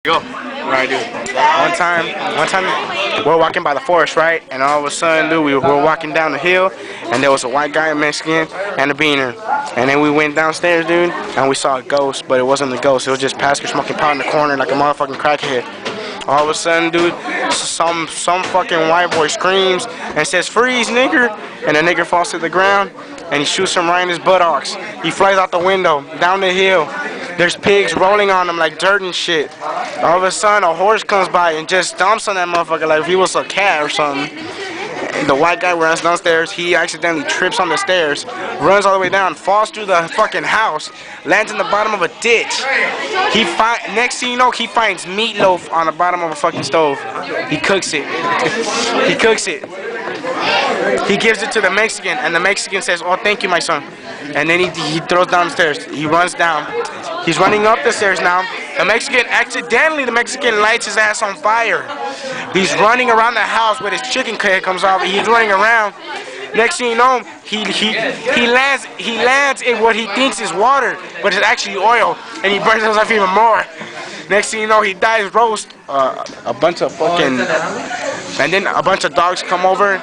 Go. Right, dude. One time, we're walking by the forest, right? And all of a sudden, dude, we were walking down the hill, and there was a white guy, a Mexican, and a beaner. And then we went downstairs, dude, and we saw a ghost, but it wasn't a ghost. It was just Pascal smoking pot in the corner like a motherfucking crackhead. All of a sudden, dude, some fucking white boy screams and says, "Freeze, nigger!" And the nigger falls to the ground, and he shoots him right in his buttocks. He flies out the window, down the hill. There's pigs rolling on him like dirt and shit. All of a sudden, a horse comes by and just stomps on that motherfucker like if he was a cat or something. The white guy runs downstairs. He accidentally trips on the stairs, runs all the way down, falls through the fucking house, lands in the bottom of a ditch. Next thing you know, he finds meatloaf on the bottom of a fucking stove. He cooks it. He cooks it. He gives it to the Mexican, and the Mexican says, "Oh, thank you, my son." And then he throws down the stairs. He runs down. He's running up the stairs now. The Mexican lights his ass on fire. He's running around the house with his chicken head comes off. He's running around. Next thing you know, he lands in what he thinks is water, but it's actually oil, and he burns himself even more. Next thing you know, he dies roast. And then a bunch of dogs come over.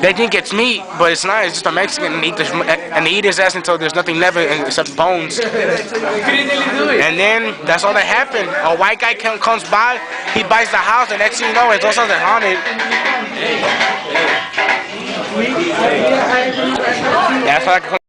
They think it's meat, but it's not. It's just a Mexican, and they eat his ass until there's nothing left except bones. And then that's all that happened. A white guy comes by, he buys the house, and next thing you know, it's also haunted. That's all I can